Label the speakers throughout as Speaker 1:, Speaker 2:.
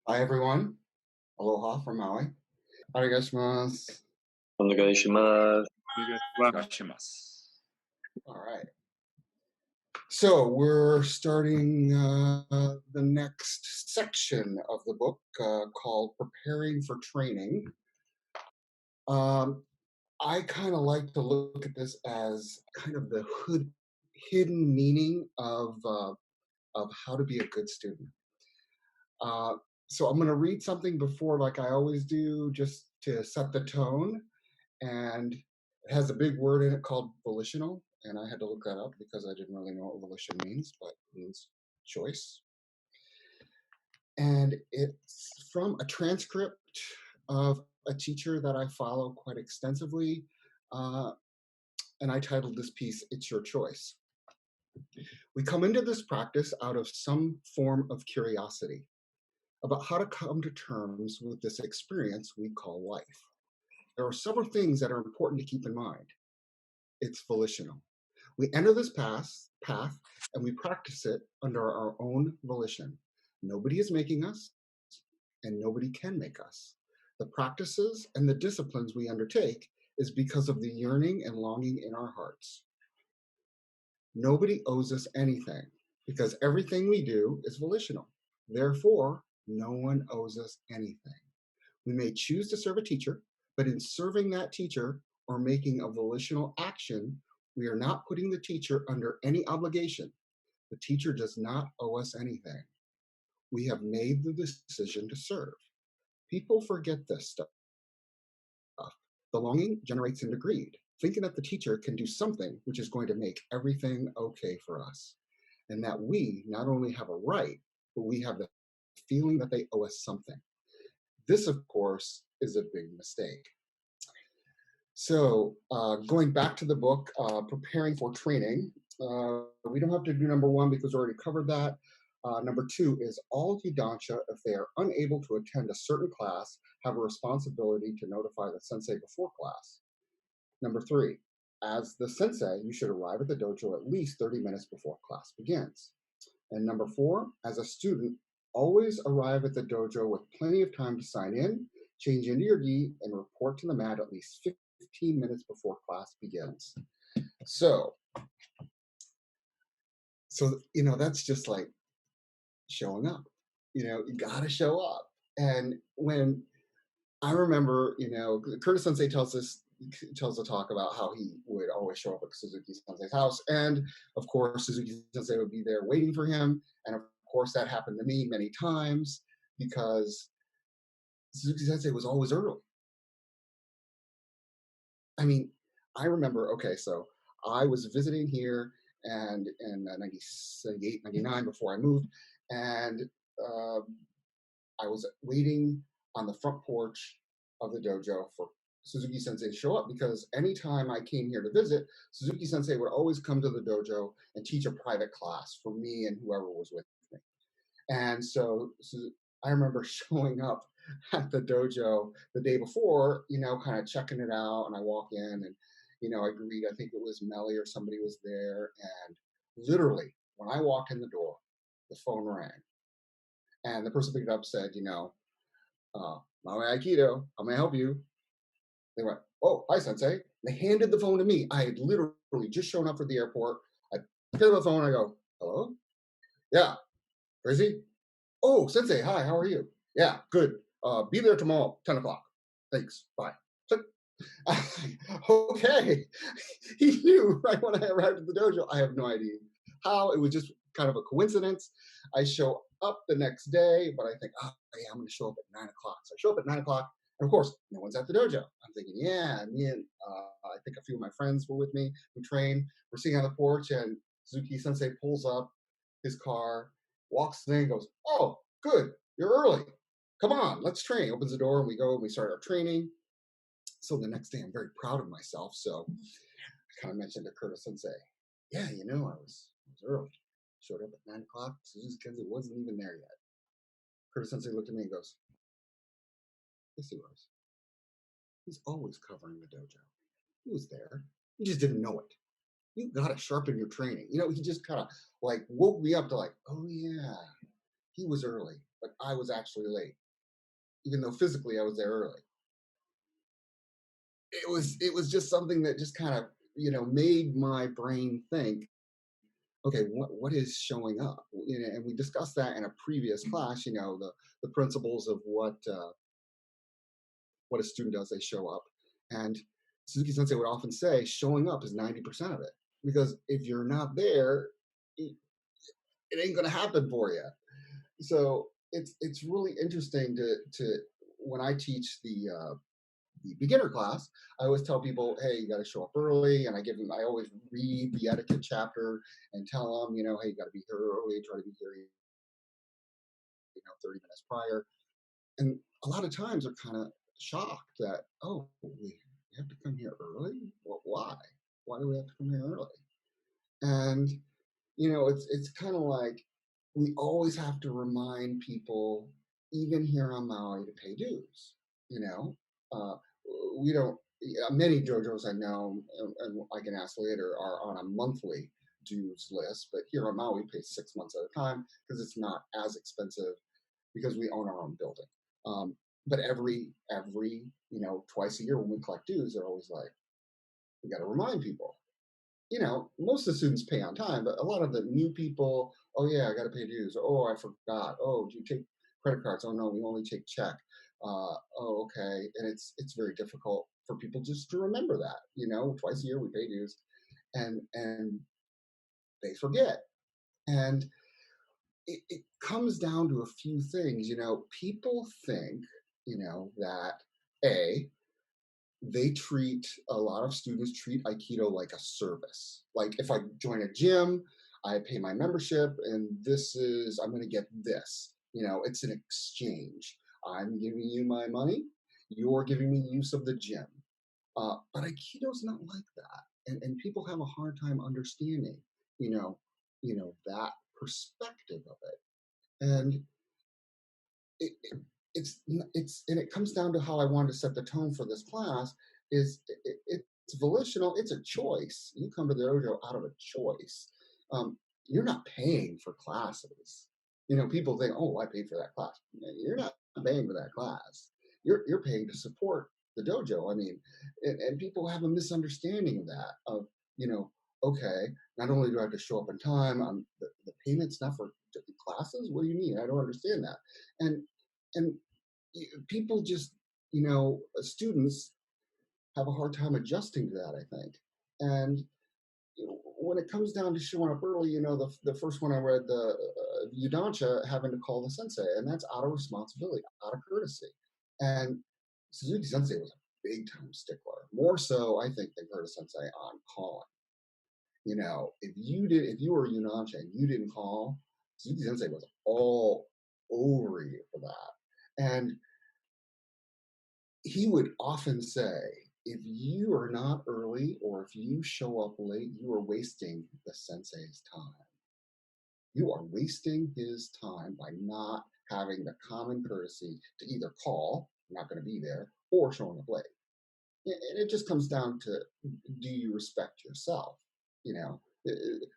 Speaker 1: Hi, everyone. Aloha from Maui. Arigashimasu.
Speaker 2: お願いします。
Speaker 3: お願いします。
Speaker 1: All right. So we're starting the next section of the book called Preparing for Training. I kind of like to look at this as kind of the hidden meaning of how to be a good student. So I'm going to read something before, like I always do, just to set the tone. And it has a big word in it called volitional, and I had to look that up because I didn't really know what volition means, but it means choice. And it's from a transcript of a teacher that I follow quite extensively, and I titled this piece, It's Your Choice. We come into this practice out of some form of curiosity about how to come to terms with this experience we call life. There are several things that are important to keep in mind. It's volitional. We enter this path and we practice it under our own volition. Nobody is making us, and nobody can make us. The practices and the disciplines we undertake is because of the yearning and longing in our hearts. Nobody owes us anything because everything we do is volitional. Therefore, no one owes us anything. We may choose to serve a teacher, but in serving that teacher or making a volitional action, we are not putting the teacher under any obligation. The teacher does not owe us anything. We have made the decision to serve. People forget this stuff. The longing generates into greed, thinking that the teacher can do something which is going to make everything okay for us, and that we not only have a right, but we have the feeling that they owe us something. This, of course, is a big mistake. So going back to the book, Preparing for Training, we don't have to do number one because we already covered that. Number two is all Yudansha, if they are unable to attend a certain class, have a responsibility to notify the sensei before class. Number three, as the sensei, you should arrive at the dojo at least 30 minutes before class begins. And number four, as a student, always arrive at the dojo with plenty of time to sign in, change into your gi, and report to the mat at least 15 minutes before class begins. So that's just like showing up. You gotta show up. And when I remember, Curtis Sensei tells the talk about how he would always show up at Suzuki Sensei's house. And of course, Suzuki Sensei would be there waiting for him. And of course, that happened to me many times because Suzuki Sensei was always early. I mean, I remember, okay, so I was visiting here and in 98, 99 before I moved. And I was waiting on the front porch of the dojo for Suzuki Sensei to show up because anytime I came here to visit, Suzuki Sensei would always come to the dojo and teach a private class for me and whoever was with me. And so I remember showing up at the dojo the day before, kind of checking it out. And I walk in and, I greet, I think it was Melly or somebody was there. And literally, when I walked in the door, the phone rang. And the person picked it up said, Maui Aikido, how may I help you? They went, oh, hi, Sensei. They handed the phone to me. I had literally just shown up for the airport. I pick up the phone. I go, hello? Yeah. Crazy? Oh, Sensei, hi, how are you? Yeah, good. Be there tomorrow, 10 o'clock. Thanks. Bye. Okay. He knew right when I arrived at the dojo. I have no idea how. It was just kind of a coincidence. I show up the next day, but I think, oh, yeah, I'm going to show up at 9 o'clock. So I show up at 9 o'clock, and of course, no one's at the dojo. I'm thinking, yeah, me and I think a few of my friends were with me who train. We're sitting on the porch, and Suzuki Sensei pulls up his car, walks in, and goes, oh, good, you're early. Come on, let's train. Opens the door, and we go, and we start our training. So the next day, I'm very proud of myself. So I kind of mentioned to Curtis Sensei, yeah, I was early. Showed up at 9 o'clock. Suzuki Sensei wasn't even there yet. Curtis Sensei looked at me and goes, yes, he was. He's always covering the dojo. He was there. You just didn't know it. You got to sharpen your training. He just kind of like woke me up to like, oh yeah, he was early. but I was actually late, even though physically I was there early. It was just something that just kind of made my brain think, okay, what is showing up? And we discussed that in a previous class. The principles of what a student does, they show up. And Suzuki Sensei would often say, showing up is 90% of it, because if you're not there, it ain't going to happen for you. So it's really interesting to when I teach the beginner class, I always tell people, hey, you got to show up early, and I always read the etiquette chapter and tell them, hey, you got to be here early, try to be here, 30 minutes prior. And a lot of times they're kind of shocked that, oh, we have to come here early? Well, why? Why do we have to come here early? And it's kind of like we always have to remind people, even here on Maui, to pay dues. Uh, we don't. Many dojos I know, and I can ask later, are on a monthly dues list. But here on Maui, we pay 6 months at a time because it's not as expensive because we own our own building. But every twice a year when we collect dues, they're always like, we got to remind people. Most of the students pay on time, but a lot of the new people, oh yeah, I got to pay dues. Oh, I forgot. Oh, do you take credit cards? Oh no, we only take check. Oh, okay. And it's very difficult for people just to remember that. Twice a year we pay dues, and they forget. And it comes down to a few things. People think, that a lot of students treat Aikido like a service. Like if I join a gym, I pay my membership, and I'm going to get this. It's an exchange. I'm giving you my money, you're giving me use of the gym. But Aikido's not like that, and people have a hard time understanding, that perspective of it. And it, it, and it comes down to how I wanted to set the tone for this class. It's volitional. It's a choice. You come to the dojo out of a choice. You're not paying for classes. People think, oh, I paid for that class. You're not paying for that class. You're paying to support the dojo. I mean, and people have a misunderstanding of that. Okay, not only do I have to show up on time, the payment's not for classes. What do you mean? I don't understand that. And people just, students have a hard time adjusting to that, I think. And when it comes down to showing up early, the first one I read, the Yudansha having to call the sensei, and that's out of responsibility, out of courtesy. And Suzuki Sensei was a big time stickler, more so, I think, than Curtis Sensei on calling. If you were a Yudansha and you didn't call, Suzuki Sensei was all over you for that. And he would often say, if you are not early or if you show up late, you are wasting the sensei's time. You are wasting his time by not having the common courtesy to either call, I'm not going to be there, or showing up late. And it just comes down to, do you respect yourself?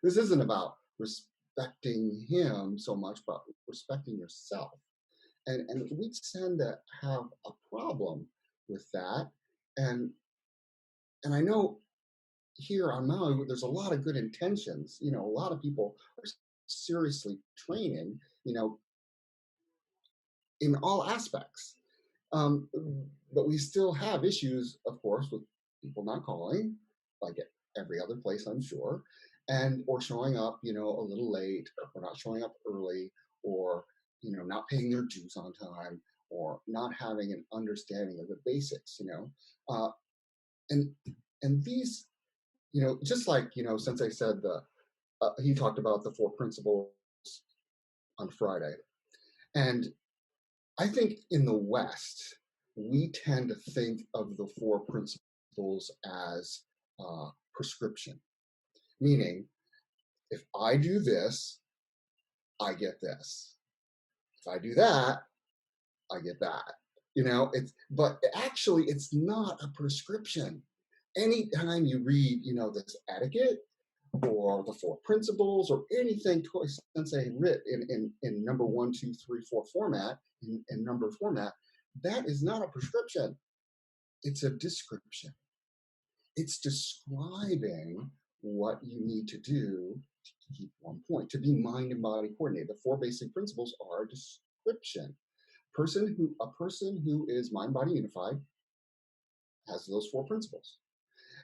Speaker 1: This isn't about respecting him so much, but respecting yourself. And we tend to have a problem with that. And I know here on Maui, there's a lot of good intentions. A lot of people are seriously training, in all aspects. But we still have issues, of course, with people not calling, like at every other place, I'm sure, or showing up, a little late, or not showing up early, or not paying their dues on time, or not having an understanding of the basics. And these, just like Sensei said, he talked about the 4 principles on Friday, and I think in the West, we tend to think of the 4 principles as prescription, meaning if I do this, I get this. If I do that, I get that. But actually, it's not a prescription. Anytime you read, this etiquette, or the four principles or anything Toy Sensei writ in number 1, 2, 3, 4 format, in number format, that is not a prescription. It's a description. It's describing what you need to do to keep one point, to be mind and body coordinated. The four basic principles are a description. A person who is mind body unified has those four principles.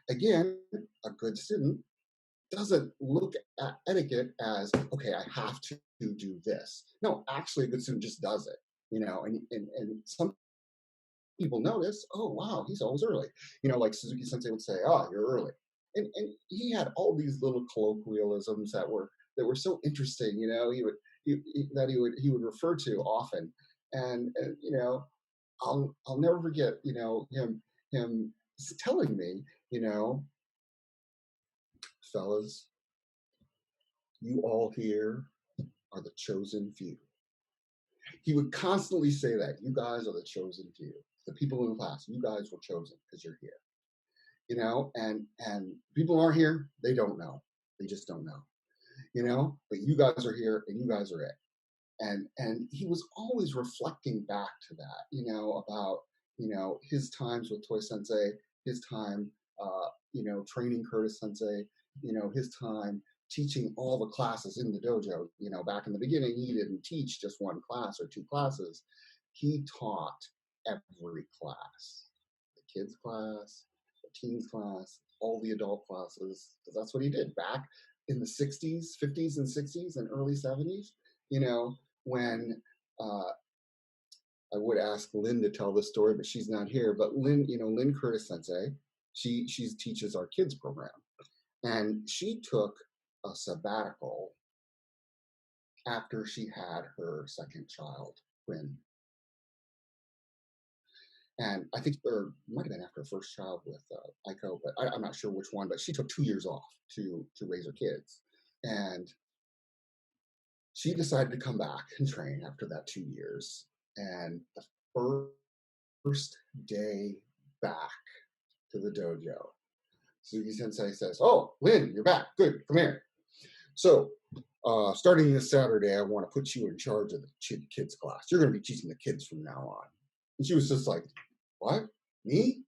Speaker 1: Again, a good student doesn't look at etiquette as, okay, I have to do this. No, actually, a good student just does it, and some people notice, oh, wow, he's always early. Like Suzuki Sensei would say, oh, you're early. And he had all these little colloquialisms that were so interesting, he would refer to often. And I'll never forget, him telling me, fellas, you all here are the chosen few. He would constantly say that. You guys are the chosen few. The people in the class, you guys were chosen because you're here. And people aren't here, they don't know. They just don't know. But you guys are here and you guys are it. And he was always reflecting back to that, about, his times with Toy Sensei, his time, training Curtis Sensei, his time teaching all the classes in the dojo. Back in the beginning, he didn't teach just one class or two classes. He taught every class, the kids class, the teens class, all the adult classes, because that's what he did back in the 60s, 50s and 60s and early 70s, when I would ask Lynn to tell this story, but she's not here. But Lynn, Lynn Curtis Sensei, she teaches our kids program. And she took a sabbatical after she had her second child, Quinn. And I think, or might have been after her first child with Aiko, but I'm not sure which one, but she took 2 years off to raise her kids. And she decided to come back and train after that 2 years. And the first day back to the dojo, Suzuki Sensei says, oh, Lynn, you're back. Good, come here. So starting this Saturday, I want to put you in charge of the kids class. You're going to be teaching the kids from now on. And she was just like, what? Me?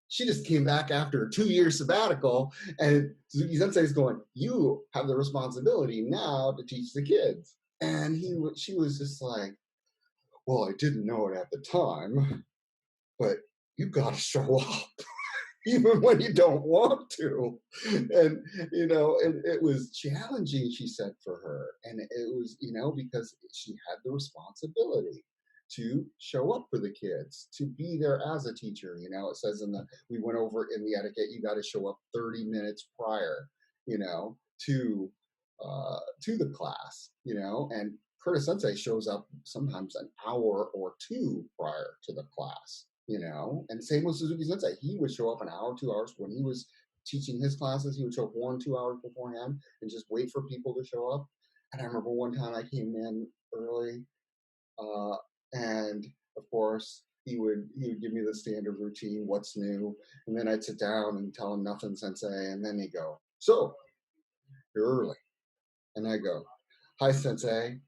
Speaker 1: She just came back after a 2-year sabbatical, and Suzuki Sensei is going, you have the responsibility now to teach the kids. And she was just like, well, I didn't know it at the time, but you got to show up. Even when you don't want to. And, and it was challenging, she said, for her. And it was, because she had the responsibility to show up for the kids, to be there as a teacher. It says we went over in the etiquette, you got to show up 30 minutes prior, to the class, and Curtis Sensei shows up sometimes an hour or two prior to the class. And same with Suzuki Sensei. He would show up an hour, 2 hours when he was teaching his classes. He would show up 1-2 hours beforehand and just wait for people to show up. And I remember one time I came in early, and of course he would give me the standard routine, what's new, and then I'd sit down and tell him nothing, Sensei, and then he'd go, so you're early, and I go, hi, Sensei.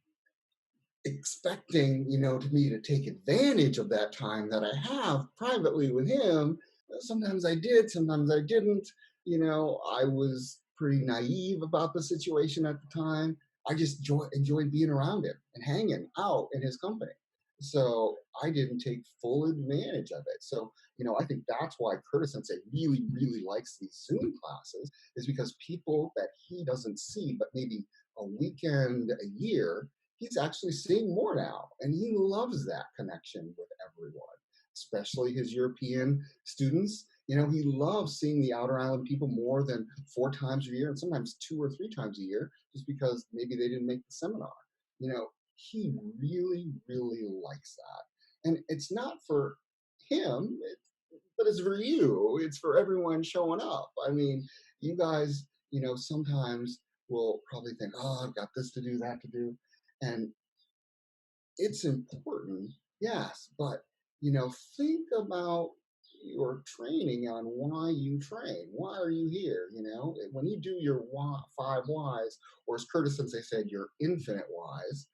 Speaker 1: Expecting, to me to take advantage of that time that I have privately with him. Sometimes I did, sometimes I didn't. I was pretty naive about the situation at the time. I just enjoyed being around him and hanging out in his company. So I didn't take full advantage of it. So, I think that's why Curtis Sensei really, really likes these Zoom classes, is because people that he doesn't see, but maybe a weekend a year, he's actually seeing more now, and he loves that connection with everyone, especially his European students. He loves seeing the Outer Island people more than 4 times a year, and sometimes 2 or 3 times a year, just because maybe they didn't make the seminar. He really, really likes that. And it's not for him, but it's for you. It's for everyone showing up. I mean, you guys, sometimes will probably think, oh, I've got this to do, that to do. And it's important, yes, but think about your training on why you train. Why are you here? When you do your five whys, or as Curtis Sensei said, your infinite whys,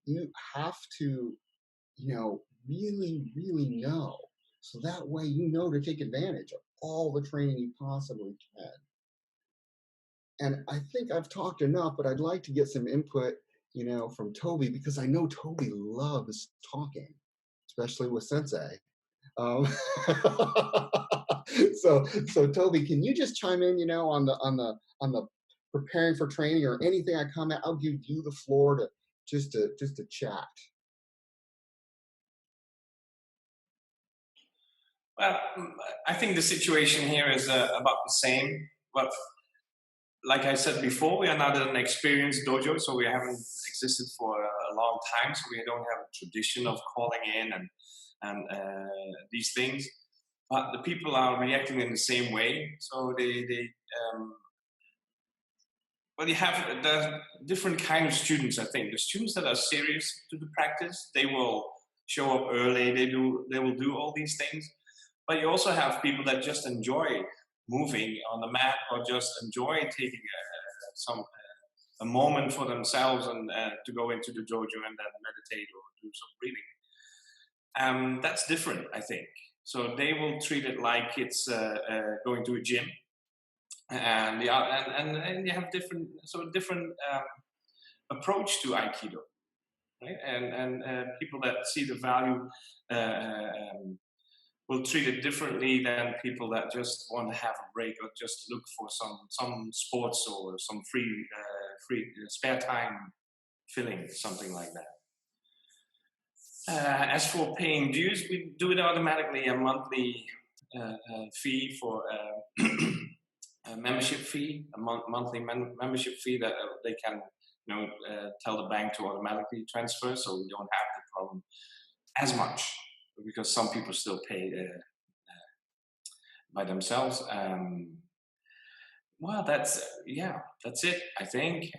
Speaker 1: you have to, really, really know. So that way, to take advantage of all the training you possibly can. And I think I've talked enough, but I'd like to get some input, from Toby, because I know Toby loves talking, especially with Sensei. Um, so Toby, can you just chime in, on the preparing for training or anything I comment? I'll give you the floor to just to chat.
Speaker 4: Well, I think the situation here is about the same. But like I said before, we are not an experienced dojo, so we haven't existed for a long time. So we don't have a tradition of calling in and these things. But the people are reacting in the same way. So well, you have the different kind of students. I think the students that are serious to the practice, they will show up early. They will do all these things. But you also have people that just enjoy moving on the mat, or just enjoy taking a moment for themselves and to go into the dojo and then meditate or do some breathing. That's different, I think. So they will treat it like it's going to a gym, and you have different approach to Aikido, right? And people that see the value will treat it differently than people that just want to have a break or just look for some sports or some free spare time filling, something like that. As for paying dues, we do it automatically, a monthly fee for a membership fee, a monthly membership fee that they can tell the bank to automatically transfer, so we don't have the problem as much, because some people still pay by themselves. Well, that's it, I think.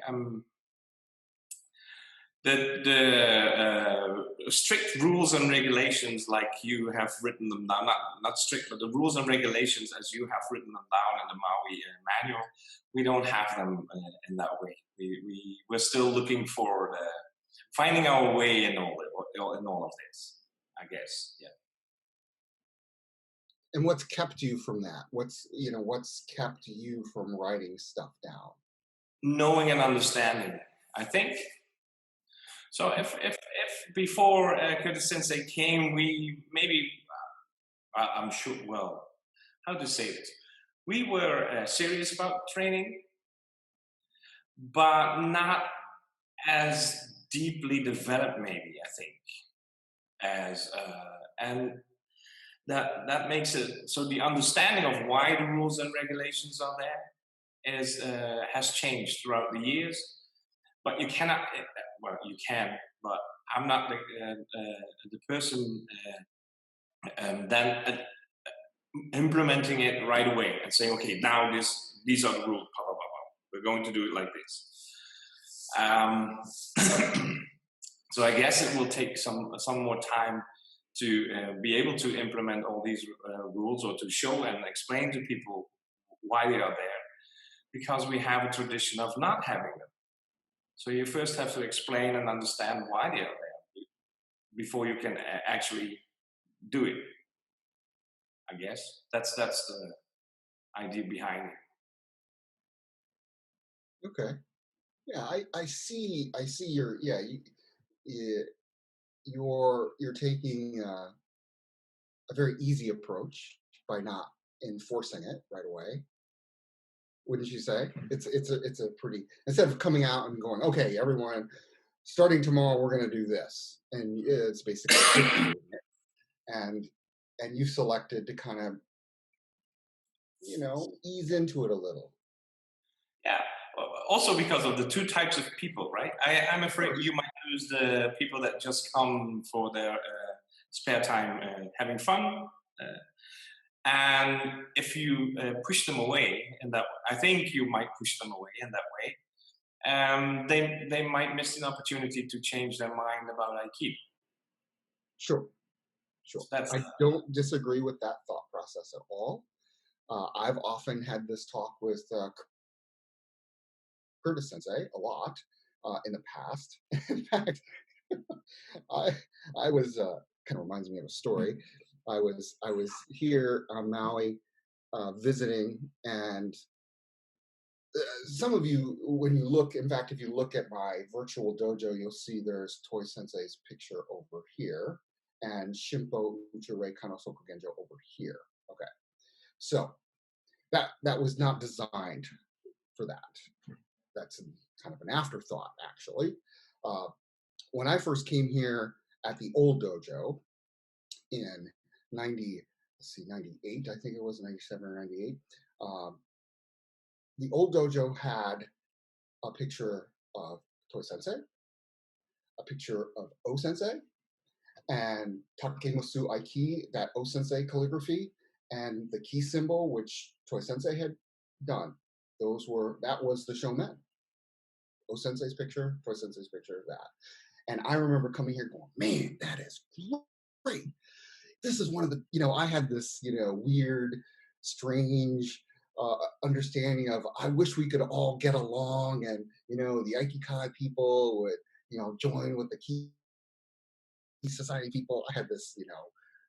Speaker 4: The strict rules and regulations, like you have written them down, not strict, but the rules and regulations as you have written them down in the Maui manual, we don't have them in that way. We're still looking for finding our way in all of this, I guess. Yeah.
Speaker 1: And what's kept you from that? What's kept you from writing stuff down?
Speaker 4: Knowing and understanding, I think. So if before Curtis Sensei came, we maybe, I'm sure, well, how to say this? We were serious about training, but not as deeply developed, maybe, I think, as, and that makes it, so the understanding of why the rules and regulations are there has changed throughout the years. But you cannot, well, you can, but I'm not the person then implementing it right away and saying, okay, now these are the rules, blah, blah, blah, blah. We're going to do it like this. So I guess it will take some more time to be able to implement all these rules, or to show and explain to people why they are there, because we have a tradition of not having them. So you first have to explain and understand why they are there before you can actually do it. I guess that's the idea behind it.
Speaker 1: Okay. Yeah, I see you're taking a very easy approach by not enforcing it right away. Wouldn't you say? It's a pretty, instead of coming out and going, okay, everyone, starting tomorrow we're going to do this, and it's basically and you selected to kind of ease into it a little.
Speaker 4: Yeah. Also because of the two types of people, right? I'm afraid you might lose the people that just come for their spare time having fun. And if you push them away in that, I think you might push them away in that way. They might miss an opportunity to change their mind about Aikido.
Speaker 1: Sure. Sure.
Speaker 4: So that's
Speaker 1: I don't disagree with that thought process at all. I've often had this talk with Curtis Sensei a lot in the past. In fact, I I was kind of reminds me of a story. I was here on Maui visiting, and some of you, when you look, in fact, if you look at my virtual dojo, you'll see there's Toy Sensei's picture over here and Shimpo Uchirei Kanosoku Genjo over here. Okay, so that was not designed for that. That's kind of an afterthought, actually. Uh, when I first came here at the old dojo in 98, I think it was 97 or 98, um, the old dojo had a picture of Toy Sensei, a picture of O Sensei, and Takemosu Aiki, that O Sensei calligraphy, and the key symbol, which Toy Sensei had done. That was the shomen. O Sensei's picture, Toy Sensei's picture, that. And I remember coming here going, man, that is great. This is one of the, I had this, weird, strange understanding of, I wish we could all get along, and, the Aikikai people would, join with the Key Society people. I had this,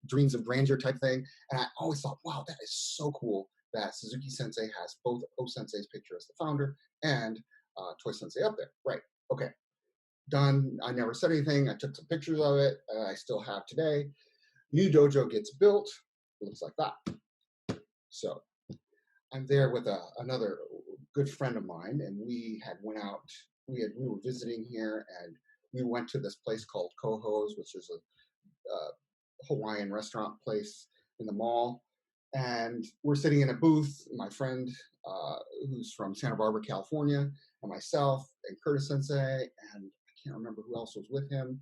Speaker 1: dreams of grandeur type thing. And I always thought, wow, that is so cool that Suzuki Sensei has both O Sensei's picture as the founder and Toy Sensei up there. Right. Okay. Done. I never said anything. I took some pictures of it. I still have today. New dojo gets built. It looks like that. So I'm there with another good friend of mine, and we went out. We were visiting here, and we went to this place called Coho's, which is a Hawaiian restaurant place in the mall. And we're sitting in a booth. My friend, who's from Santa Barbara, California, and myself, and Curtis Sensei, and I can't remember who else was with him.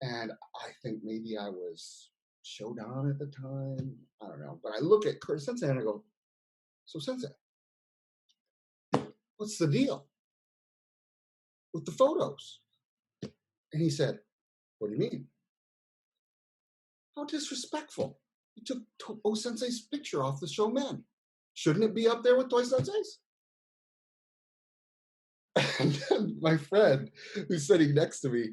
Speaker 1: And I think maybe I was Shodan at the time. I don't know. But I look at Curtis Sensei and I go, so Sensei, what's the deal with the photos? And he said, what do you mean? How disrespectful. You took O Sensei's picture off the shomen. Shouldn't it be up there with Toy Sensei's? And then my friend who's sitting next to me,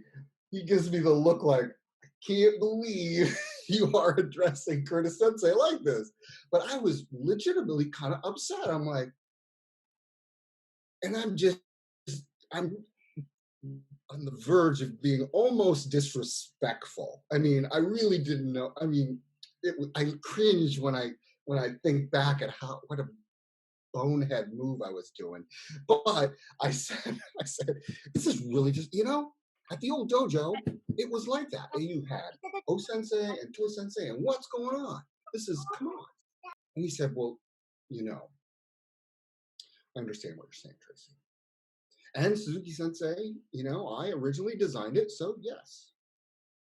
Speaker 1: he gives me the look like, I can't believe you are addressing Curtis Sensei like this. But I was legitimately kind of upset. I'm like, and I'm on the verge of being almost disrespectful. I mean, I really didn't know. I mean, I cringe when I think back at what a bonehead move I was doing. But I said, this is really just, at the old dojo, it was like that. And you had O Sensei and Toy Sensei, and what's going on? Come on. And he said, well, I understand what you're saying, Tracy. And Suzuki Sensei, I originally designed it, so yes.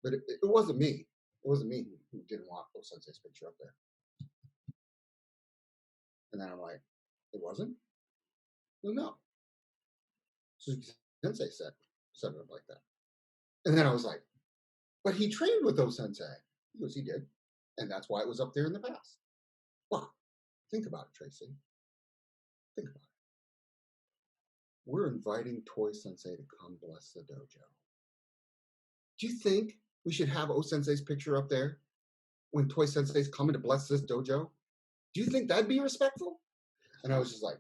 Speaker 1: But it wasn't me. It wasn't me who didn't want O Sensei's picture up there. And then I'm like, it wasn't? Well, no. Suzuki Sensei set it up like that. And then I was like, but he trained with O Sensei. He goes, he did. And that's why it was up there in the past. Well, think about it, Tracy. Think about it. We're inviting Toy Sensei to come bless the dojo. Do you think we should have O Sensei's picture up there when Toy Sensei's coming to bless this dojo? Do you think that'd be respectful? And I was just like,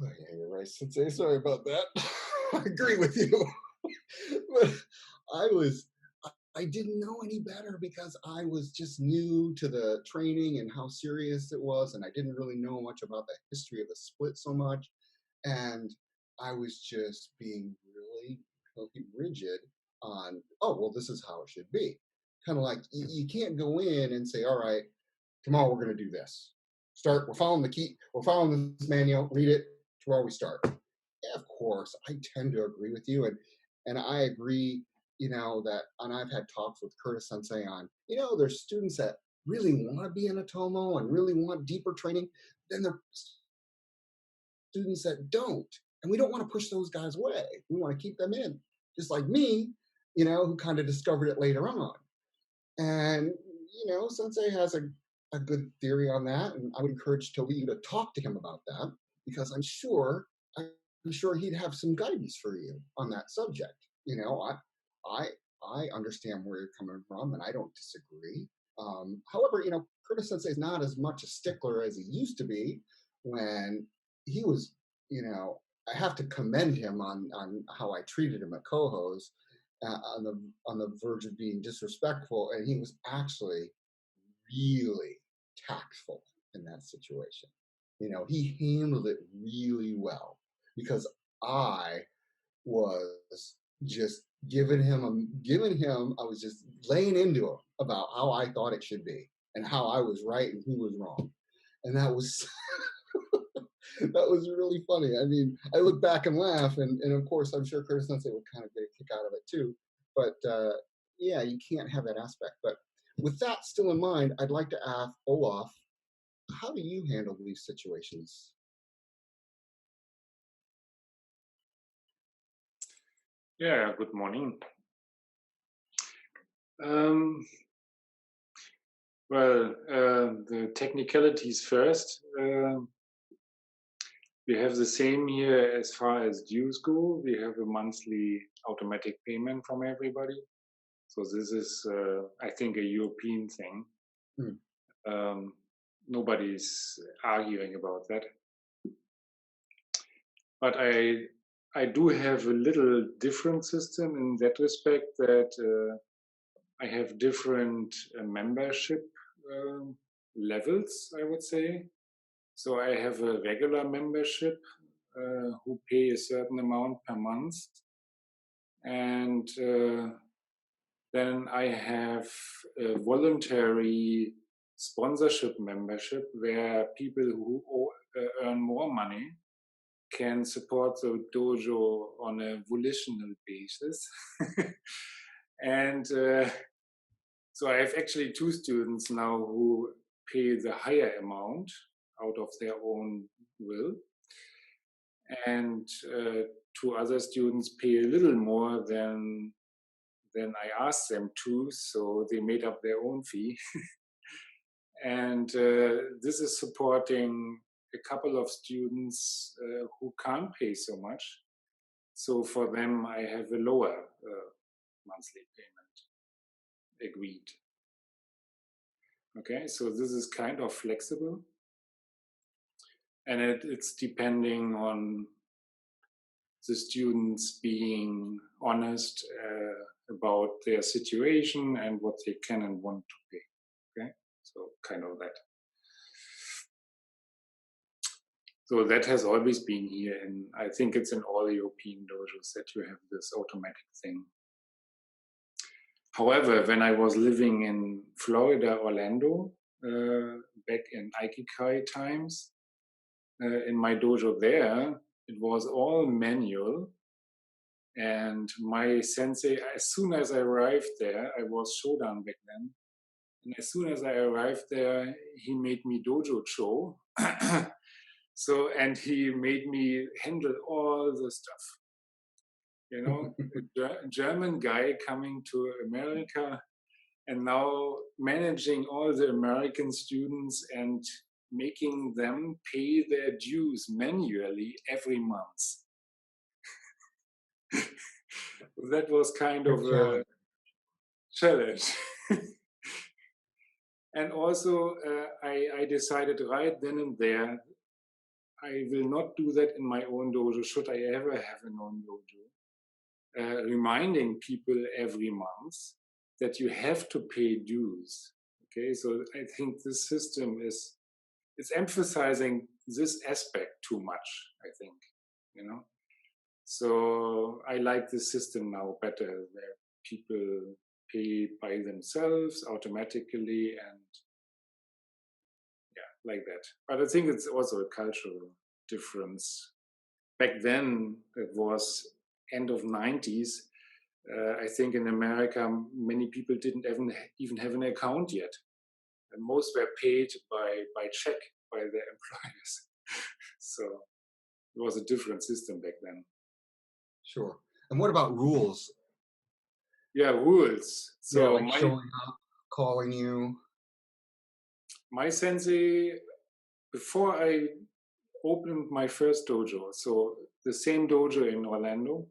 Speaker 1: oh, yeah, you're right, Sensei. Sorry about that. I agree with you. But I didn't know any better because I was just new to the training and how serious it was. And I didn't really know much about the history of the split so much. And I was just being really, really rigid on, oh, well, this is how it should be. Kind of like you can't go in and say, all right, tomorrow we're going to do this. We're following this manual, read it to where we start. Yeah, of course, I tend to agree with you. And I agree, that, and I've had talks with Curtis Sensei on, there's students that really want to be in a Tomo and really want deeper training. Then there are students that don't. And we don't want to push those guys away. We want to keep them in. Just like me, who kind of discovered it later on. And, Sensei has a good theory on that. And I would encourage Toby to talk to him about that because I'm sure he'd have some guidance for you on that subject. I I understand where you're coming from, and I don't disagree. However, Curtis Sensei is not as much a stickler as he used to be when he was. I have to commend him on how I treated him at Coho's on the verge of being disrespectful, and he was actually really tactful in that situation. He handled it really well because I was just I was just laying into him about how I thought it should be and how I was right and he was wrong. And that was that was really funny. I mean, I look back and laugh, and of course, I'm sure Curtis Sensei would kind of get a kick out of it too. But yeah, you can't have that aspect. But with that still in mind, I'd like to ask Olaf, how do you handle these situations?
Speaker 5: Yeah, good morning. The technicalities first. We have the same here as far as dues go. We have a monthly automatic payment from everybody. So this is, I think, a European thing. Nobody's arguing about that. But I do have a little different system in that respect that I have different membership levels, I would say. So I have a regular membership who pay a certain amount per month. And then I have a voluntary sponsorship membership where people who earn more money can support the dojo on a volitional basis. And so I have actually 2 students now who pay the higher amount out of their own will. And 2 other students pay a little more than I asked them to, so they made up their own fee. And this is supporting a couple of students who can't pay so much. So for them, I have a lower monthly payment agreed. Okay, so this is kind of flexible. And it's depending on the students being honest about their situation and what they can and want to pay. Okay, so kind of that. So that has always been here, and I think it's in all European dojos that you have this automatic thing. However, when I was living in Florida, Orlando, back in Aikikai times, in my dojo there, it was all manual. And my sensei, as soon as I arrived there, I was Shodan back then. And as soon as I arrived there, he made me dojo cho. So, and he made me handle all the stuff. A German guy coming to America and now managing all the American students and making them pay their dues manually every month. That was kind of a challenge. And also, I decided right then and there, I will not do that in my own dojo, should I ever have an own dojo. Reminding people every month that you have to pay dues. Okay, so I think this system is emphasizing this aspect too much, I think, So I like this system now better, where people pay by themselves automatically and like that. But I think it's also a cultural difference. Back then, it was end of 90s. I think in America, many people didn't even have an account yet. And most were paid by check by their employers. So it was a different system back then.
Speaker 1: Sure. And what about rules?
Speaker 5: Yeah, rules. So
Speaker 1: showing up, calling you?
Speaker 5: My sensei, before I opened my first dojo, so the same dojo in Orlando,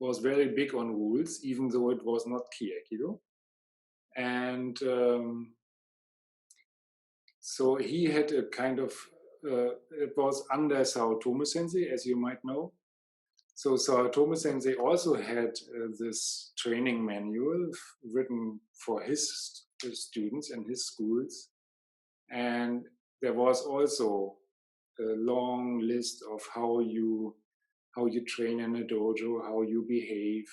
Speaker 5: was very big on rules, even though it was not Ki Aikido. And so he had a kind of, it was under Saotome Sensei, as you might know. So Saotome Sensei also had this training manual written for his students and his schools. And there was also a long list of how you train in a dojo, how you behave.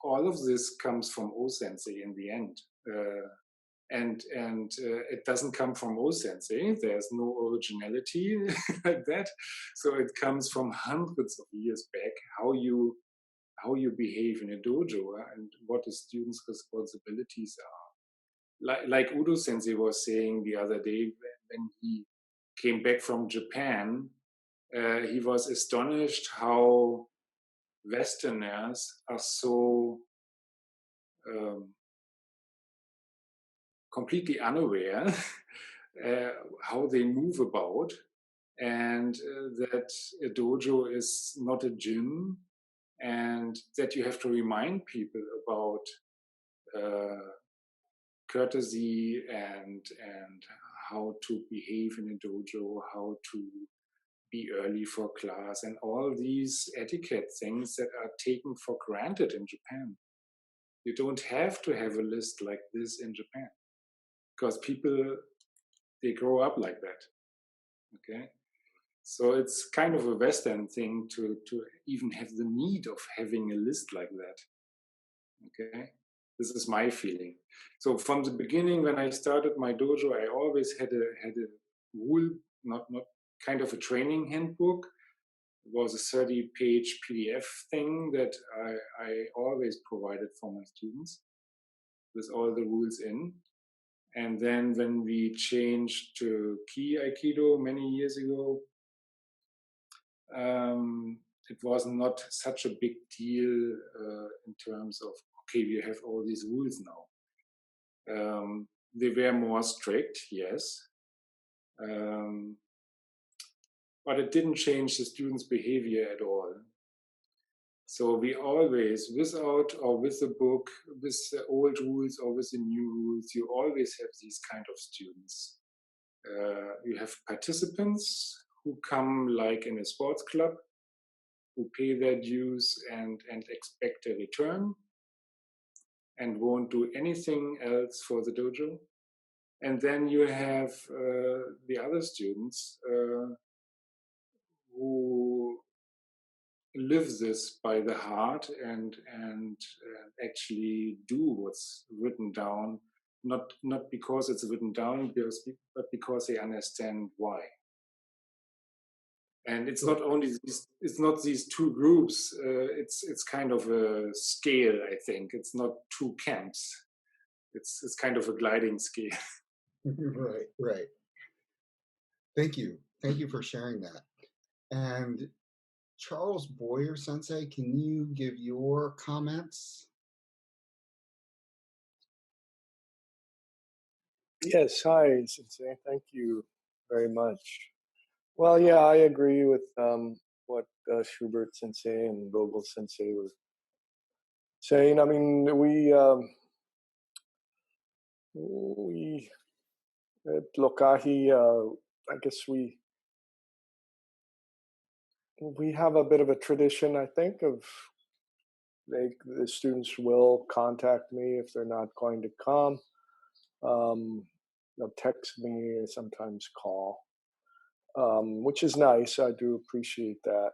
Speaker 5: All of this comes from O-Sensei in the end. And it doesn't come from O-Sensei. There's no originality like that. So it comes from hundreds of years back, how you behave in a dojo and what the students' responsibilities are. Like Udo Sensei was saying the other day when he came back from Japan, he was astonished how Westerners are so completely unaware how they move about, and that a dojo is not a gym, and that you have to remind people about courtesy and how to behave in a dojo, how to be early for class, and all these etiquette things that are taken for granted in Japan. You don't have to have a list like this in Japan, because people, they grow up like that. Okay, so it's kind of a Western thing to even have the need of having a list like that. Okay, this is my feeling. So from the beginning, when I started my dojo, I always had a rule, not kind of a training handbook. It was a 30-page PDF thing that I always provided for my students with all the rules in. And then when we changed to Ki Aikido many years ago, it was not such a big deal in terms of, okay, we have all these rules now. They were more strict, yes. But it didn't change the students' behavior at all. So we always, without or with the book, with the old rules or with the new rules, you always have these kind of students. You have participants who come like in a sports club, who pay their dues and expect a return and won't do anything else for the dojo. And then you have the other students who live this by the heart and actually do what's written down, not because it's written down, but because they understand why. And it's not only it's not these two groups. It's kind of a scale. I think it's not two camps. It's kind of a gliding scale.
Speaker 1: Right. Thank you for sharing that. And Charles Boyer Sensei, can you give your comments?
Speaker 6: Yes, hi, Sensei. Thank you very much. Well, yeah, I agree with what Schubert Sensei and Vogel Sensei were saying. I mean, we at Lokahi, I guess we have a bit of a tradition, I think, of the students will contact me if they're not going to come. They'll text me or sometimes call, which is nice. I do appreciate that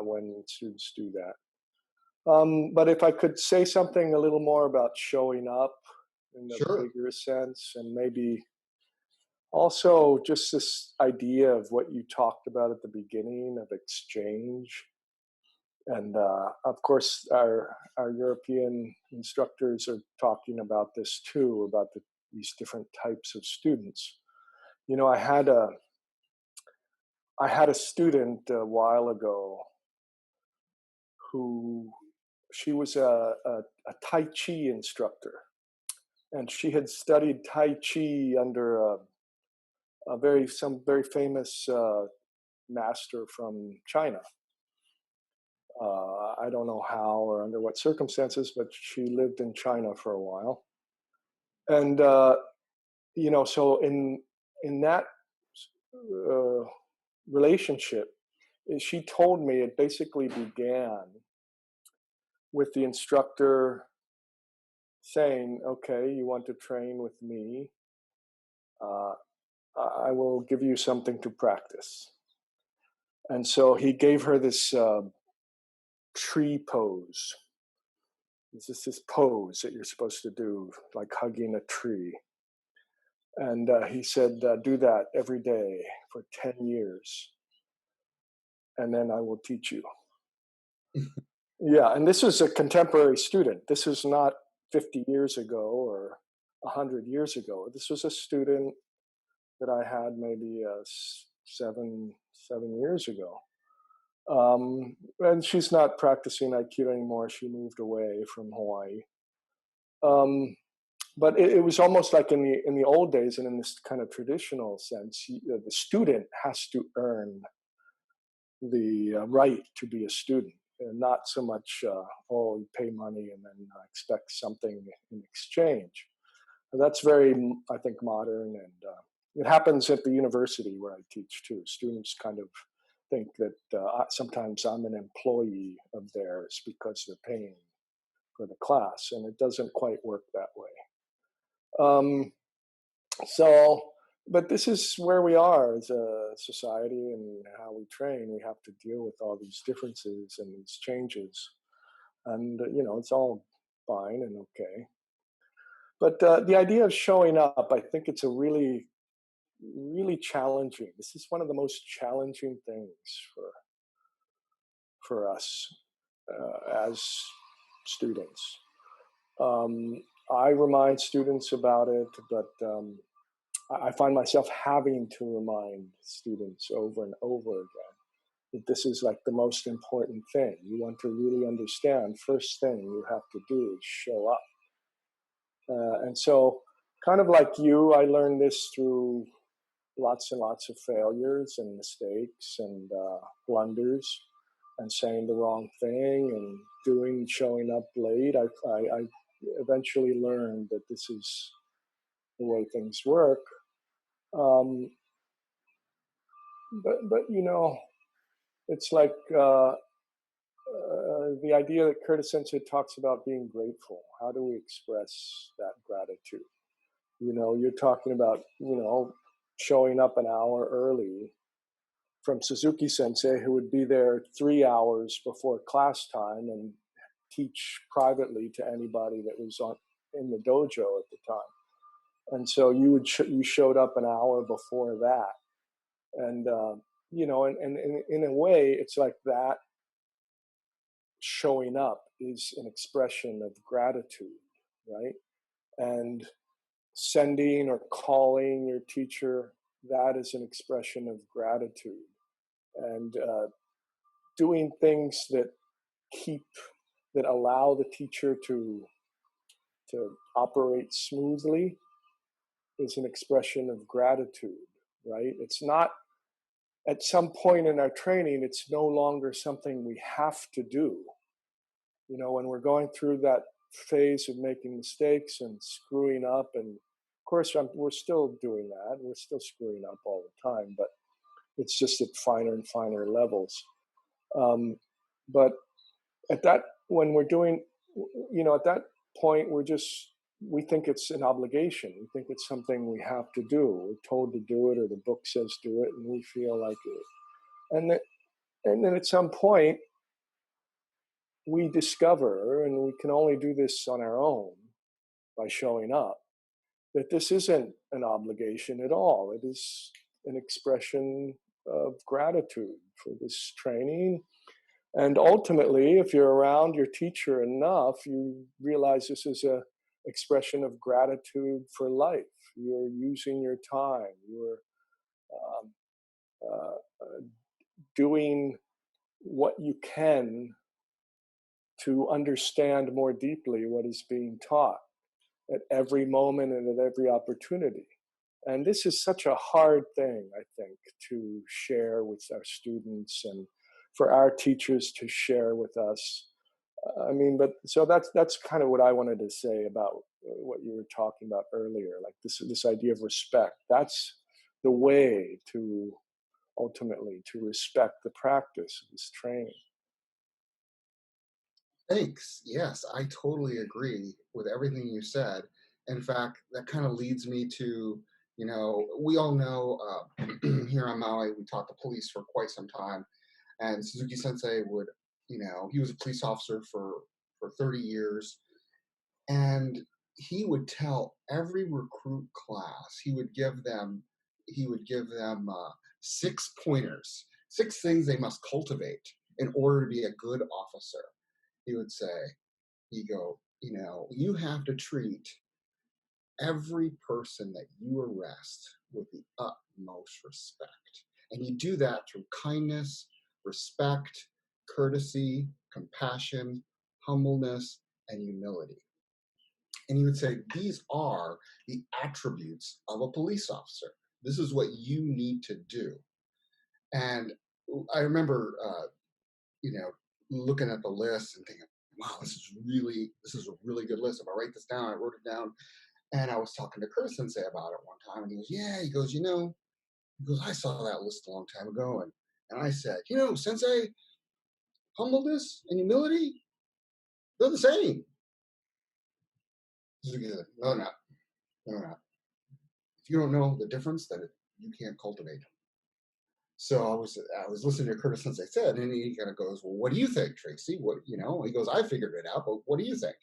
Speaker 6: when students do that. But if I could say something a little more about showing up in the
Speaker 1: Sure.
Speaker 6: bigger sense, and maybe also just this idea of what you talked about at the beginning of exchange. And of course, our European instructors are talking about this too, about these different types of students. You know, I had a student a while ago who, she was a Tai Chi instructor. and she had studied Tai Chi under some very famous master from China. I don't know how or under what circumstances, but she lived in China for a while. And so in that relationship, she told me it basically began with the instructor saying, "Okay, you want to train with me? I will give you something to practice." And so he gave her this tree pose. It's just this pose that you're supposed to do, like hugging a tree. And he said, do that every day for 10 years. And then I will teach you. Yeah, and this was a contemporary student. This was not 50 years ago or 100 years ago. This was a student that I had maybe 7 years ago. And she's not practicing Aikido anymore. She moved away from Hawaii. But it was almost like in the old days, and in this kind of traditional sense, the student has to earn the right to be a student, and not so much, you pay money and then expect something in exchange. And that's very, I think, modern, and it happens at the university where I teach too. Students kind of think that sometimes I'm an employee of theirs because they're paying for the class, and it doesn't quite work that way. But this is where we are as a society and how we train. We have to deal with all these differences and these changes, and it's all fine and okay. But the idea of showing up, I think it's a really, really challenging. This is one of the most challenging things for us as students. I remind students about it, but I find myself having to remind students over and over again that this is like the most important thing. You want to really understand, first thing you have to do is show up. And so, kind of like you, I learned this through lots and lots of failures and mistakes and blunders and saying the wrong thing and showing up late. I eventually learned that this is the way things work. But it's like the idea that Curtis Sensei talks about being grateful. How do we express that gratitude? You're talking about, showing up an hour early from Suzuki Sensei, who would be there 3 hours before class time and teach privately to anybody that was in the dojo at the time. And so you showed up an hour before that. And, and in a way, it's like that showing up is an expression of gratitude, right? And sending or calling your teacher, that is an expression of gratitude. And doing things that allow the teacher to operate smoothly is an expression of gratitude, right? It's not, at some point in our training, it's no longer something we have to do. When we're going through that phase of making mistakes and screwing up, and of course we're still doing that, we're still screwing up all the time, but it's just at finer and finer levels. But at that point, we think it's an obligation. We think it's something we have to do. We're told to do it, or the book says do it, and we feel like it. And then at some point, we discover, and we can only do this on our own by showing up, that this isn't an obligation at all. It is an expression of gratitude for this training. And ultimately, if you're around your teacher enough, you realize this is an expression of gratitude for life. You're using your time. You're doing what you can to understand more deeply what is being taught. at every moment and at every opportunity. And this is such a hard thing, I think, to share with our students and for our teachers to share with us. I mean, but so that's kind of what I wanted to say about what you were talking about earlier, like this idea of respect. That's the way to ultimately to respect the practice of this training.
Speaker 1: Thanks. Yes, I totally agree with everything you said. In fact, that kind of leads me to, we all know here on Maui, we taught the police for quite some time. And Suzuki Sensei would, he was a police officer for 30 years. And he would tell every recruit class, he would give them 6 pointers, 6 things they must cultivate in order to be a good officer. He would say, you have to treat every person that you arrest with the utmost respect. And you do that through kindness, respect, courtesy, compassion, humbleness, and humility. And he would say, these are the attributes of a police officer. This is what you need to do. And I remember, looking at the list and thinking, wow, this is a really good list. If I write this down, I wrote it down. And I was talking to Curtis Sensei about it one time. And he goes, yeah, he goes, I saw that list a long time ago. And I said, Sensei, humbleness and humility, they're the same. He said, no, not. No, not. If you don't know the difference, then you can't cultivate them. So I was listening to Curtis Sensei said, and he kind of goes, well, what do you think, Tracy? He goes, I figured it out, but what do you think?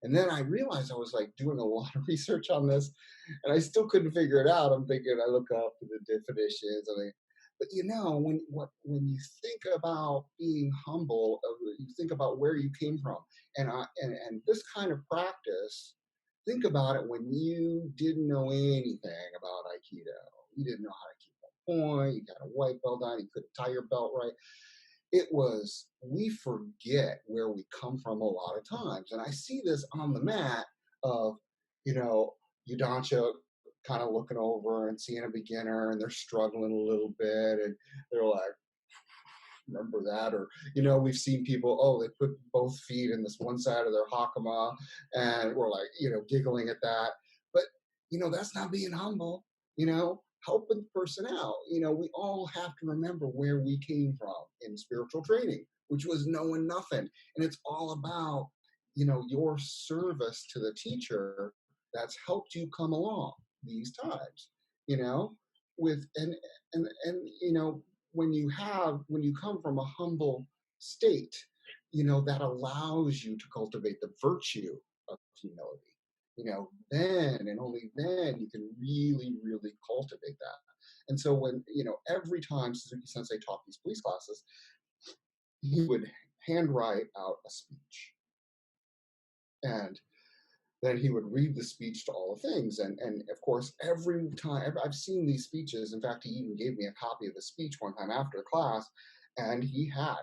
Speaker 1: And then I realized I was like doing a lot of research on this, and I still couldn't figure it out. I'm thinking, I look up the definitions, but when you think about being humble, you think about where you came from, and this kind of practice. Think about it when you didn't know anything about Aikido. You didn't know how to keep a point. You got a white belt on. You couldn't tie your belt right. We forget where we come from a lot of times. And I see this on the mat of, Yudancha kind of looking over and seeing a beginner and they're struggling a little bit. And they're like, remember that? Or, we've seen people, they put both feet in this one side of their hakama and we're like, giggling at that. But, that's not being humble, helping the person out. We all have to remember where we came from in spiritual training, which was knowing nothing. And it's all about, your service to the teacher that's helped you come along these times, with, and, when you come from a humble state, that allows you to cultivate the virtue of humility. Then and only then you can really, really cultivate that. And so when, every time Suzuki Sensei taught these police classes, he would handwrite out a speech. And then he would read the speech to all the things. And of course, every time I've seen these speeches, in fact, he even gave me a copy of the speech one time after class, and he had,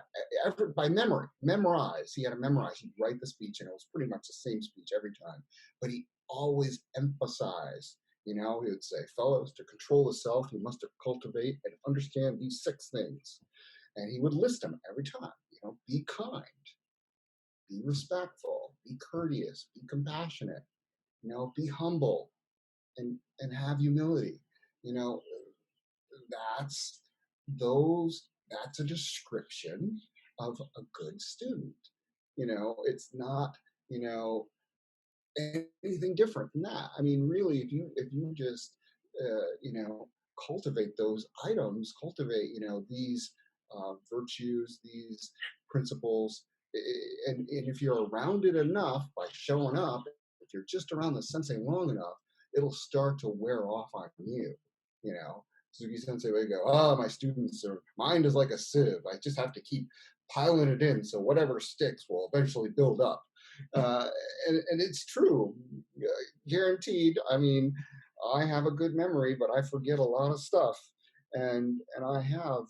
Speaker 1: by memory, memorized. He had to memorize. He'd write the speech, and it was pretty much the same speech every time. But he always emphasized, he would say, fellows, to control the self, you must cultivate and understand these 6 things. And he would list them every time, be kind, be respectful, be courteous, be compassionate, be humble, and have humility. That's a description of a good student. It's not, anything different from that. I mean, really, if you just, cultivate those items, cultivate, these virtues, these principles, and if you're around it enough by showing up, if you're just around the sensei long enough, it'll start to wear off on you. Suzuki Sensei would go, my students mind is like a sieve. I just have to keep piling it in, so whatever sticks will eventually build up. And it's true, guaranteed. I mean, I have a good memory, but I forget a lot of stuff, and I have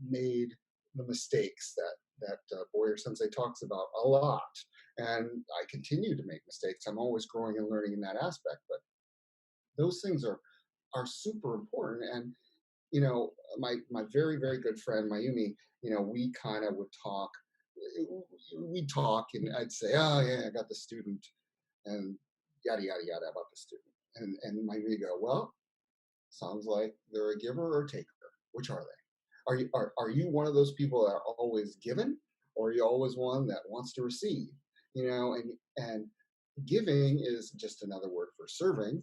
Speaker 1: made the mistakes that Boyer Sensei talks about a lot. and I continue to make mistakes. I'm always growing and learning in that aspect, but those things are super important. And my very very good friend Mayumi, we kind of would talk. We'd talk, and I'd say, "Oh yeah, I got the student," and yada yada yada about the student, and Mayumi go, "Well, sounds like they're a giver or taker. Which are they? Are you one of those people that are always given, or are you always one that wants to receive? And giving is just another word for serving.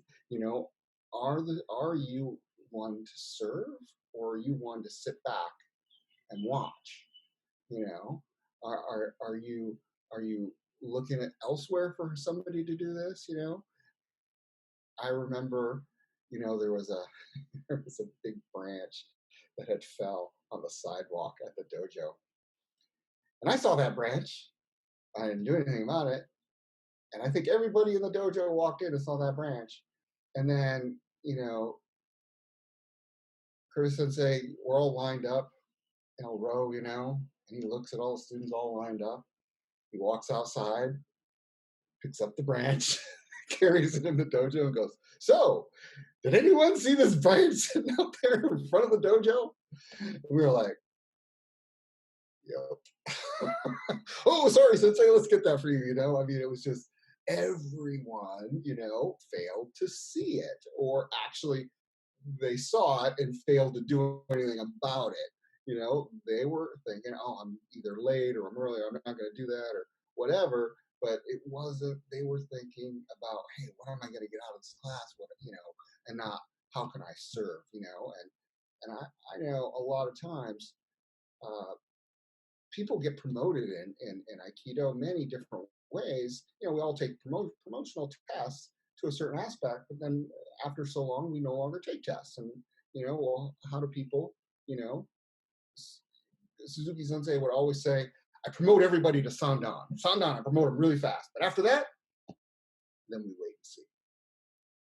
Speaker 1: Are you one to serve, or are you one to sit back and watch? You know, are you looking at elsewhere for somebody to do this? I remember, there was a there was a big branch that had fell on the sidewalk at the dojo, and I saw that branch. I didn't do anything about it, and I think everybody in the dojo walked in and saw that branch, and then Curtis Sensei, we're all lined up in a row, and he looks at all the students all lined up. He walks outside, picks up the branch, carries it in the dojo, and goes, "So, did anyone see this branch sitting out there in front of the dojo?" And we were like, "Yep." "Oh, sorry, Sensei, let's get that for you." I mean, it was just everyone, failed to see it, or actually they saw it and failed to do anything about it. They were thinking, "Oh, I'm either late or I'm early, or I'm not going to do that," or whatever. But it wasn't. They were thinking about, "Hey, what am I going to get out of this class? And not how can I serve?" And I know a lot of times uh, people get promoted in Aikido many different ways. We all take promotional tests to a certain aspect, but then after so long, we no longer take tests. And well, how do people? You know, Suzuki Sensei would always say, "I promote everybody to Sandan. Sandan, I promote them really fast. But after that, then we wait and see.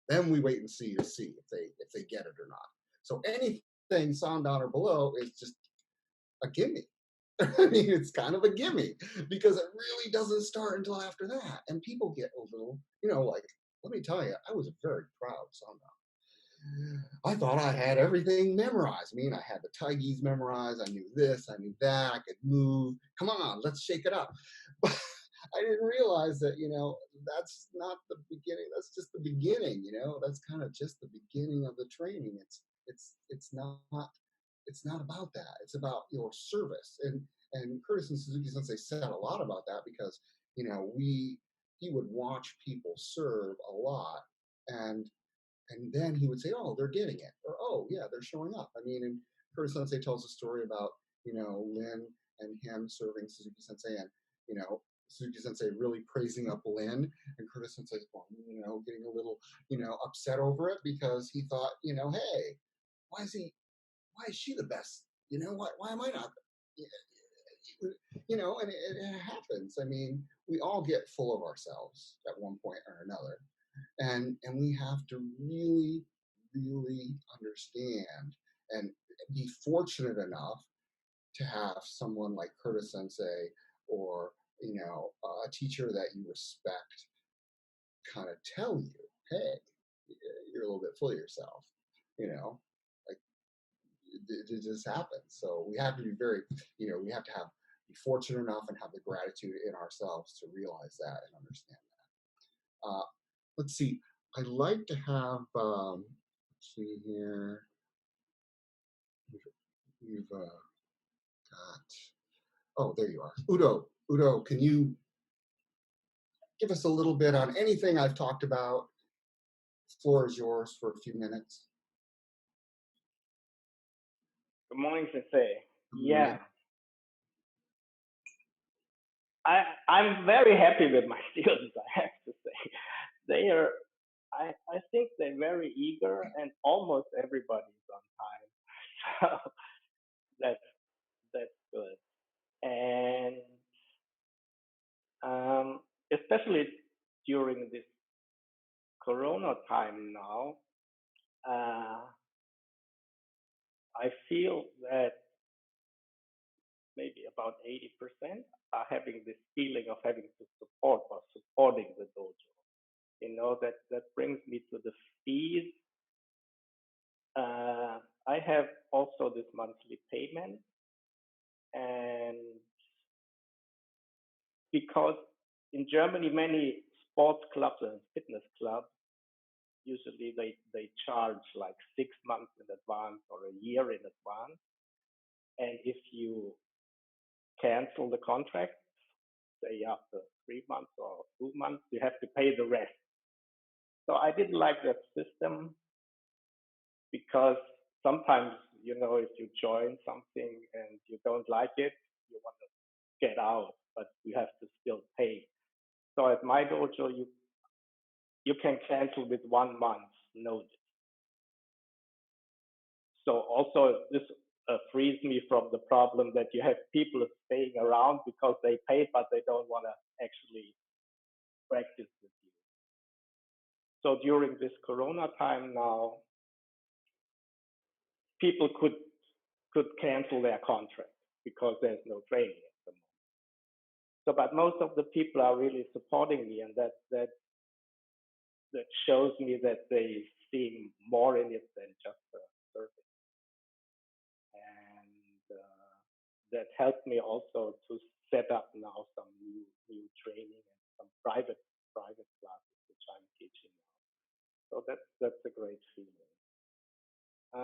Speaker 1: Then we wait and see if they get it or not." So anything Sandan or below is just a gimme. I mean, it's kind of a gimme because it really doesn't start until after that. And people get a little, like, let me tell you, I was a very proud Sandan. I thought I had everything memorized. I mean, I had the Taigis memorized. I knew this, I knew that. I could move. Come on, let's shake it up. But I didn't realize that, that's not the beginning. That's just the beginning. That's kind of just the beginning of the training. It's not about that. It's about your service. And Curtis and Suzuki Sensei said a lot about that because he would watch people serve a lot, and then he would say, "Oh, they're getting it," or, "Oh yeah, they're showing up." I mean, and Curtis Sensei tells a story about Lin and him serving Suzuki Sensei, and Suzuki Sensei really praising up Lin, and Curtis Sensei's going, getting a little upset over it because he thought, hey, why is he why is she the best? Why am I not? And it happens. I mean, we all get full of ourselves at one point or another, and we have to really, really understand and be fortunate enough to have someone like Curtis Sensei or a teacher that you respect kind of tell you, "Hey, you're a little bit full of yourself," like it just happens. So we have to be we have to be fortunate enough and have the gratitude in ourselves to realize that and understand that. Let's see. I'd like to have, let's see here. We've got, oh, there you are. Udo, can you give us a little bit on anything I've talked about? The floor is yours for a few minutes.
Speaker 7: Good morning, Sensei.
Speaker 1: Yeah.
Speaker 7: Yeah. I'm very happy with my students, I have to say. They are, I think they're very eager and almost everybody's on time. So that's good. And especially during this Corona time now, I feel that maybe about 80% are having this feeling of having to support or supporting the dojo. That brings me to the fees. I have also this monthly payment, and because in Germany many sports clubs and fitness clubs usually they charge like 6 months in advance or a year in advance, and if you cancel the contract, say after 3 months or 2 months, you have to pay the rest. So I didn't like that system because sometimes, if you join something and you don't like it, you want to get out, but you have to still pay. So at my dojo, you can cancel with 1 month's notice. So also this frees me from the problem that you have people staying around because they paid, but they don't want to actually practice with you. So during this Corona time now, people could cancel their contract because there's no training at the moment. So, but most of the people are really supporting me, and that shows me that they see more in it than just a service. And that helped me also to set up now some new training and some private classes which I'm teaching now. So that's a great feeling.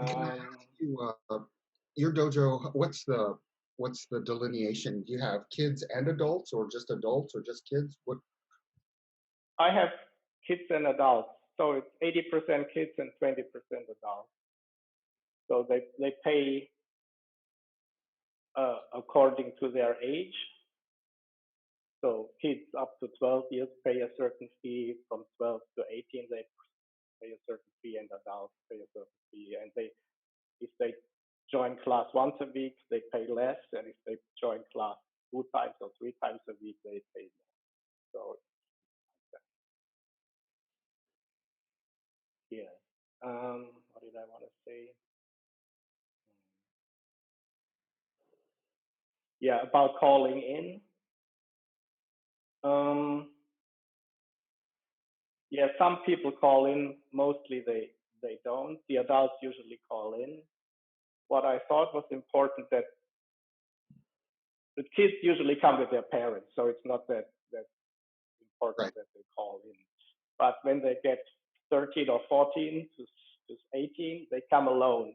Speaker 1: Can I ask you, your dojo, what's the delineation? Do you have kids and adults, or just kids? What?
Speaker 7: I have kids and adults, so it's 80% kids and 20% adults. So they pay according to their age. So kids up to 12 years pay a certain fee. From 12 to 18, they pay a certain fee, and adults pay a certain fee. And if they join class once a week, they pay less, and if they join class 2 times or 3 times a week, they pay more. So yeah. What did I want to say? Yeah, about calling in. Yeah, some people call in. Mostly they don't. The adults usually call in. What I thought was important that the kids usually come with their parents, so it's not that important
Speaker 1: Right.
Speaker 7: that they call in. But when they get 13 or 14 to 18, they come alone.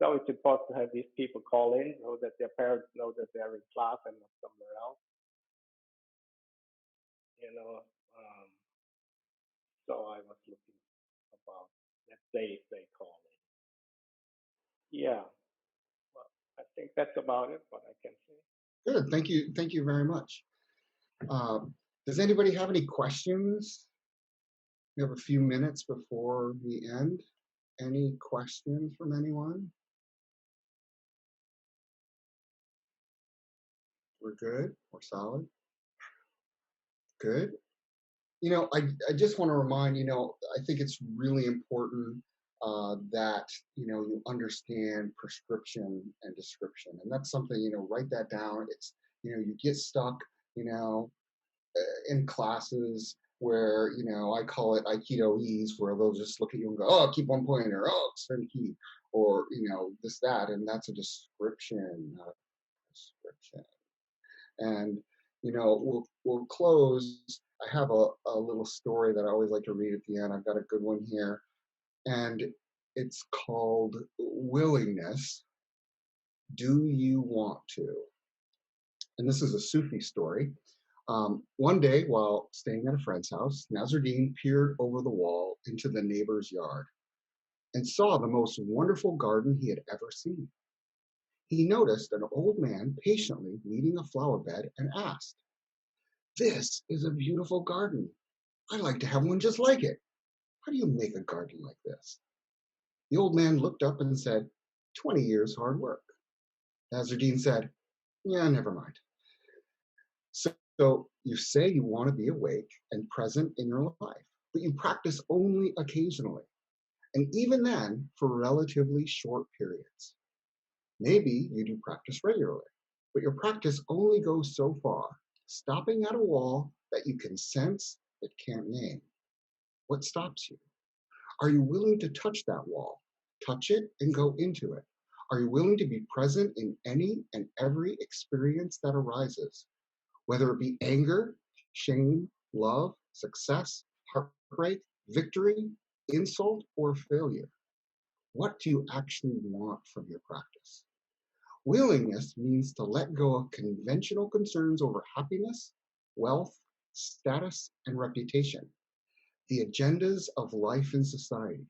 Speaker 7: So it's important to have these people call in so that their parents know that they're in class and not somewhere else. So I was looking about that they call in. Yeah. Well, I think that's about it, what I can say.
Speaker 1: Good. Thank you very much. Does anybody have any questions? We have a few minutes before we end. Any questions from anyone? We're good. We're solid. Good. I just want to remind, I think it's really important that, you understand prescription and description. And that's something, write that down. It's, you get stuck, in classes where, I call it Aikidoese, where they'll just look at you and go, oh, keep one pointer, oh, extend key, or, this, that, and that's a description, not a prescription. And, we'll close. I have a little story that I always like to read at the end. I've got a good one here. And it's called Willingness. Do you want to? And this is a Sufi story. One day, while staying at a friend's house, Nasruddin peered over the wall into the neighbor's yard and saw the most wonderful garden he had ever seen. He noticed an old man patiently weeding a flower bed and asked, "This is a beautiful garden. I'd like to have one just like it. How do you make a garden like this?" The old man looked up and said, 20 years hard work. Nasruddin said, "Yeah, never mind." So you say you want to be awake and present in your life, but you practice only occasionally, and even then for relatively short periods. Maybe you do practice regularly, But your practice only goes so far, stopping at a wall that you can sense but can't name. What stops you? Are you willing to touch that wall? Touch it and go into it. Are you willing to be present in any and every experience that arises? Whether it be anger, shame, love, success, heartbreak, victory, insult, or failure. What do you actually want from your practice? Willingness means to let go of conventional concerns over happiness, wealth, status, and reputation, the agendas of life and society.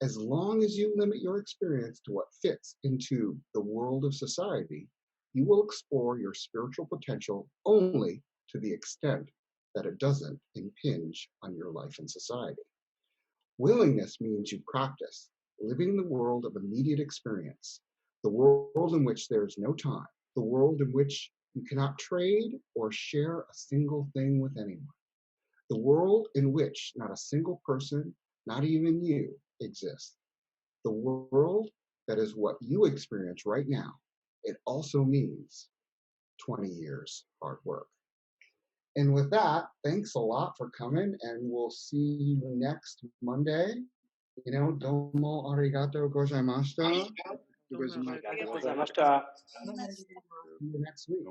Speaker 1: As long as you limit your experience to what fits into the world of society, you will explore your spiritual potential only to the extent that it doesn't impinge on your life and society. Willingness means you practice living in the world of immediate experience, the world in which there is no time, the world in which you cannot trade or share a single thing with anyone, the world in which not a single person, not even you, exists. The world that is what you experience right now. It also means 20 years hard work. And with that, thanks a lot for coming, and we'll see you next Monday. Domo arigato gozaimashita. See you next week.